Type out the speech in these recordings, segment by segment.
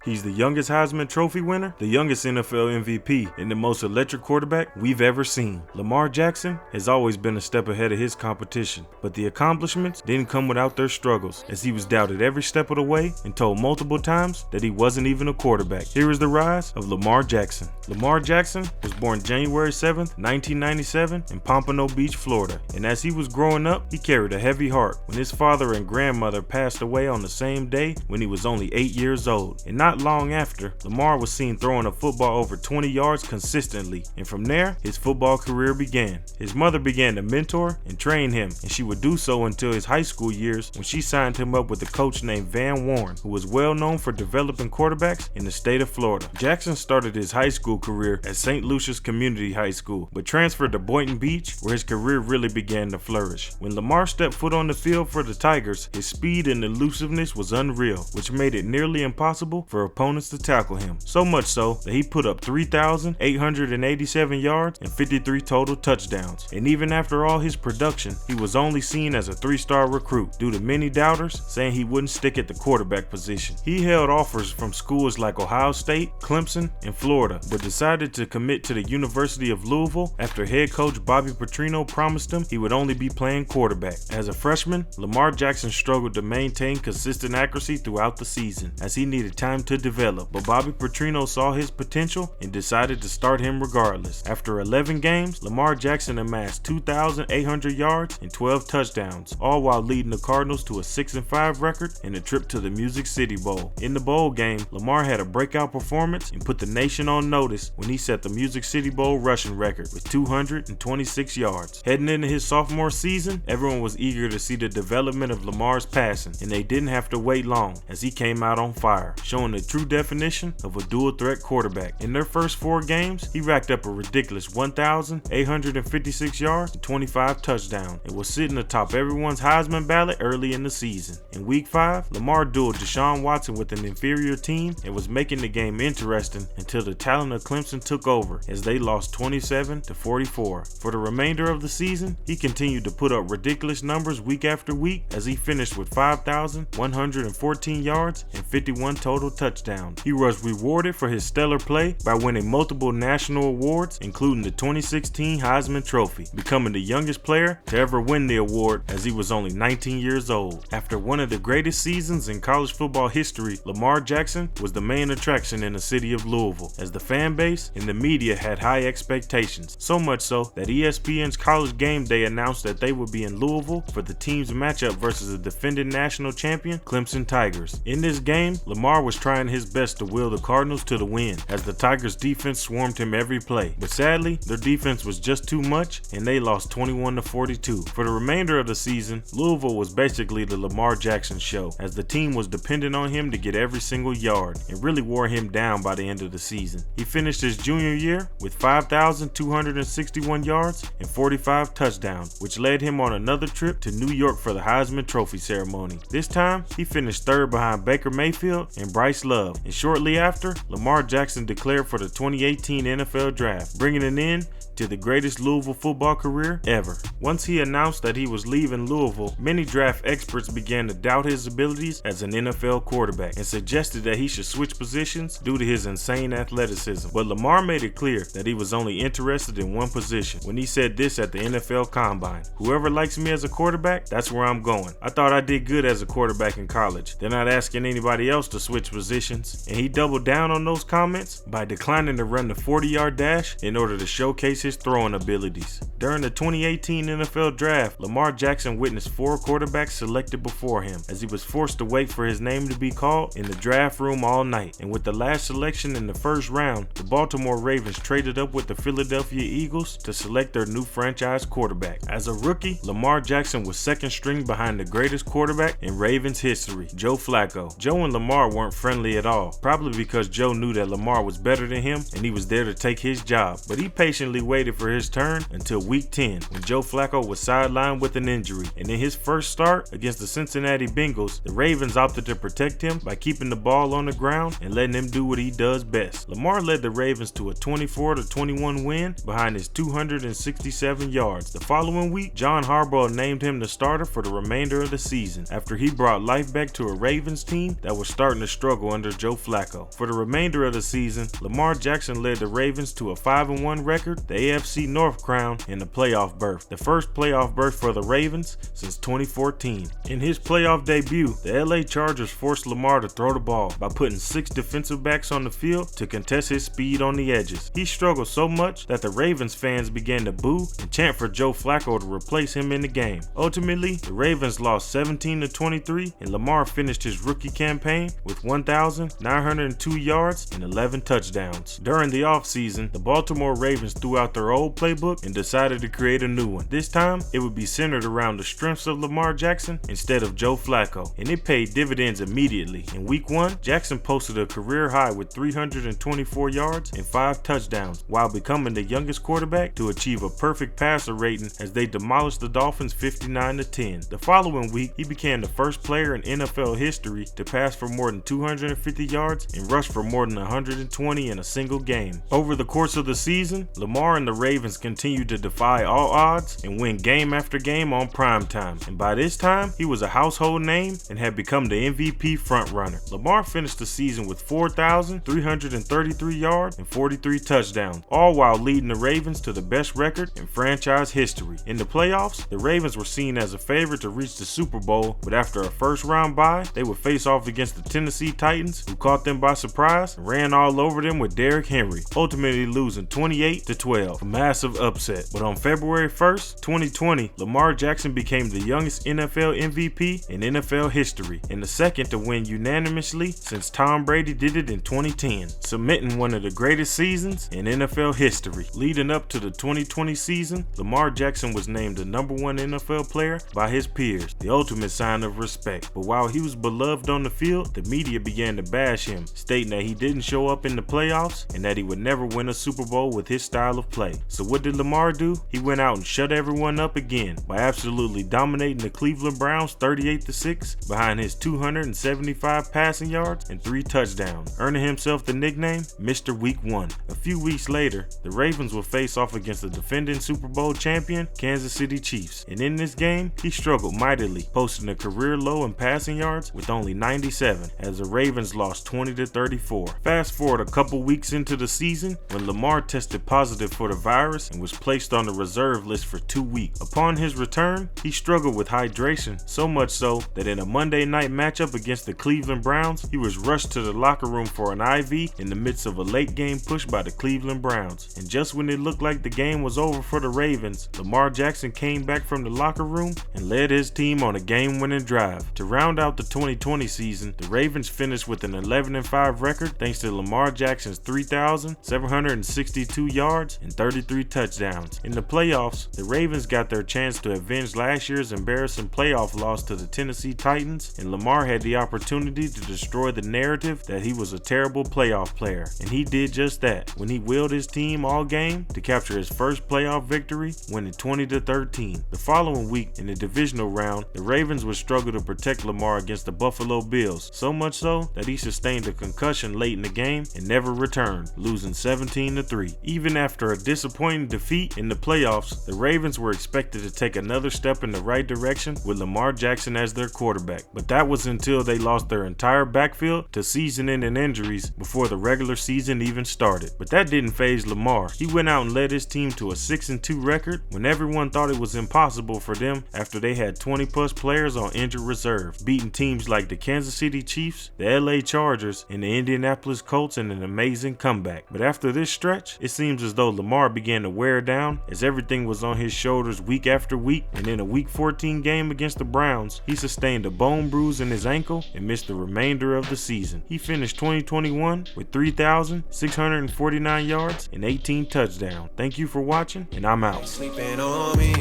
He's the youngest Heisman Trophy winner, the youngest NFL MVP, and the most electric quarterback we've ever seen. Lamar Jackson has always been a step ahead of his competition, but the accomplishments didn't come without their struggles, as he was doubted every step of the way and told multiple times that he wasn't even a quarterback. Here is the rise of Lamar Jackson. Lamar Jackson was born January 7th, 1997 in Pompano Beach, Florida, and as he was growing up, he carried a heavy heart when his father and grandmother passed away on the same day when he was only 8 years old. And not long after, Lamar was seen throwing a football over 20 yards consistently, and from there, his football career began. His mother began to mentor and train him, and she would do so until his high school years when she signed him up with a coach named Van Warren, who was well known for developing quarterbacks in the state of Florida. Jackson started his high school career at St. Lucia's Community High School, but transferred to Boynton Beach, where his career really began to flourish. When Lamar stepped foot on the field for the Tigers, his speed and elusiveness was unreal, which made it nearly impossible for opponents to tackle him. So much so that he put up 3,887 yards and 53 total touchdowns. And even after all his production, he was only seen as a 3-star recruit due to many doubters saying he wouldn't stick at the quarterback position. He held offers from schools like Ohio State, Clemson, and Florida, but decided to commit to the University of Louisville after head coach Bobby Petrino promised him he would only be playing quarterback. As a freshman, Lamar Jackson struggled to maintain consistent accuracy throughout the season, as he needed time to develop, but Bobby Petrino saw his potential and decided to start him regardless. After 11 games, Lamar Jackson amassed 2,800 yards and 12 touchdowns, all while leading the Cardinals to a 6-5 record and a trip to the Music City Bowl. In the bowl game, Lamar had a breakout performance and put the nation on notice when he set the Music City Bowl rushing record with 226 yards. Heading into his sophomore season, everyone was eager to see the development of Lamar's passing, and they didn't have to wait long as he came out on fire, showing the true definition of a dual-threat quarterback. In their first 4 games, he racked up a ridiculous 1,856 yards and 25 touchdowns, and was sitting atop everyone's Heisman ballot early in the season. In Week 5, Lamar dueled Deshaun Watson with an inferior team and was making the game interesting until the talent of Clemson took over as they lost 27-44. For the remainder of the season, he continued to put up ridiculous numbers week after week as he finished with 5,114 yards and 51 total touchdowns. He was rewarded for his stellar play by winning multiple national awards, including the 2016 Heisman Trophy, becoming the youngest player to ever win the award as he was only 19 years old. After one of the greatest seasons in college football history, Lamar Jackson was the main attraction in the city of Louisville, as the fan base and the media had high expectations, so much so that ESPN's College Game Day announced that they would be in Louisville for the team's matchup versus the defending national champion Clemson Tigers. In this game, Lamar was trying his best to will the Cardinals to the win, as the Tigers defense swarmed him every play, but sadly, their defense was just too much and they lost 21-42. For the remainder of the season, Louisville was basically the Lamar Jackson show, as the team was dependent on him to get every single yard and really wore him down by the end of the season. He finished his junior year with 5,261 yards and 45 touchdowns, which led him on another trip to New York for the Heisman Trophy ceremony. This time, he finished third behind Baker Mayfield and Bryce Love, and shortly after, Lamar Jackson declared for the 2018 NFL Draft, bringing an end to the greatest Louisville football career ever. Once he announced that he was leaving Louisville, many draft experts began to doubt his abilities as an NFL quarterback and suggested that he should switch positions due to his insane athleticism. But Lamar made it clear that he was only interested in one position when he said this at the NFL Combine: "Whoever likes me as a quarterback, that's where I'm going. I thought I did good as a quarterback in college. They're not asking anybody else to switch positions." And he doubled down on those comments by declining to run the 40-yard dash in order to showcase his throwing abilities. During the 2018 NFL Draft, Lamar Jackson witnessed 4 quarterbacks selected before him, as he was forced to wait for his name to be called in the draft room all night. And with the last selection in the first round, the Baltimore Ravens traded up with the Philadelphia Eagles to select their new franchise quarterback. As a rookie, Lamar Jackson was second string behind the greatest quarterback in Ravens history, Joe Flacco. Joe and Lamar weren't friendly at all, probably because Joe knew that Lamar was better than him and he was there to take his job, but he patiently waited waited for his turn until week 10 when Joe Flacco was sidelined with an injury, and in his first start against the Cincinnati Bengals, the Ravens opted to protect him by keeping the ball on the ground and letting him do what he does best. Lamar led the Ravens to a 24-21 win behind his 267 yards. The following week, John Harbaugh named him the starter for the remainder of the season after he brought life back to a Ravens team that was starting to struggle under Joe Flacco. For the remainder of the season, Lamar Jackson led the Ravens to a 5-1 record, the AFC North crown, and a playoff berth, the first playoff berth for the Ravens since 2014. In his playoff debut, the LA Chargers forced Lamar to throw the ball by putting 6 defensive backs on the field to contest his speed on the edges. He struggled so much that the Ravens fans began to boo and chant for Joe Flacco to replace him in the game. Ultimately, the Ravens lost 17-23, and Lamar finished his rookie campaign with 1,902 yards and 11 touchdowns. During the offseason, the Baltimore Ravens threw out their old playbook and decided to create a new one. This time, it would be centered around the strengths of Lamar Jackson instead of Joe Flacco, and it paid dividends immediately. In week 1, Jackson posted a career high with 324 yards and 5 touchdowns, while becoming the youngest quarterback to achieve a perfect passer rating as they demolished the Dolphins 59-10. The following week, he became the first player in NFL history to pass for more than 250 yards and rush for more than 120 in a single game. Over the course of the season, Lamar and the Ravens continued to defy all odds and win game after game on primetime, and by this time, he was a household name and had become the MVP frontrunner. Lamar finished the season with 4,333 yards and 43 touchdowns, all while leading the Ravens to the best record in franchise history. In the playoffs, the Ravens were seen as a favorite to reach the Super Bowl, but after a first-round bye, they would face off against the Tennessee Titans, who caught them by surprise and ran all over them with Derrick Henry, ultimately losing 28-12, a massive upset. But on February 1st, 2020, Lamar Jackson became the youngest NFL MVP in NFL history and the second to win unanimously since Tom Brady did it in 2010, cementing one of the greatest seasons in NFL history. Leading up to the 2020 season, Lamar Jackson was named the #1 NFL player by his peers, the ultimate sign of respect. But while he was beloved on the field, the media began to bash him, stating that he didn't show up in the playoffs and that he would never win a Super Bowl with his style of play. So what did Lamar do? He went out and shut everyone up again by absolutely dominating the Cleveland Browns 38-6 behind his 275 passing yards and 3 touchdowns, earning himself the nickname Mr. Week 1. A few weeks later, the Ravens will face off against the defending Super Bowl champion Kansas City Chiefs, and in this game, he struggled mightily, posting a career low in passing yards with only 97 as the Ravens lost 20-34. Fast forward a couple weeks into the season when Lamar tested positive for the virus and was placed on the reserve list for 2 weeks. Upon his return, he struggled with hydration, so much so that in a Monday night matchup against the Cleveland Browns, he was rushed to the locker room for an IV in the midst of a late game push by the Cleveland Browns. And just when it looked like the game was over for the Ravens, Lamar Jackson came back from the locker room and led his team on a game-winning drive. To round out the 2020 season, the Ravens finished with an 11-5 record thanks to Lamar Jackson's 3,762 yards and 33 touchdowns. In the playoffs, the Ravens got their chance to avenge last year's embarrassing playoff loss to the Tennessee Titans, and Lamar had the opportunity to destroy the narrative that he was a terrible playoff player, and he did just that when he willed his team all game to capture his first playoff victory, winning 20-13. The following week in the divisional round, the Ravens would struggle to protect Lamar against the Buffalo Bills, so much so that he sustained a concussion late in the game and never returned, losing 17-3. Even after a disappointing defeat in the playoffs, the Ravens were expected to take another step in the right direction with Lamar Jackson as their quarterback, but that was until they lost their entire backfield to season-ending injuries before the regular season even started. But that didn't faze Lamar. He went out and led his team to a 6-2 record when everyone thought it was impossible for them after they had 20+ players on injured reserve, beating teams like the Kansas City Chiefs, the LA Chargers, and the Indianapolis Colts in an amazing comeback. But after this stretch, it seems as though Lamar began to wear down as everything was on his shoulders week after week, and in a Week 14 game against the Browns, he sustained a bone bruise in his ankle and missed the remainder of the season. He finished 2021 with 3,649 yards and 18 touchdowns. Thank you for watching, and I'm out. Sleeping on me,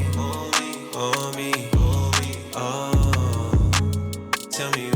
on me, oh. Tell me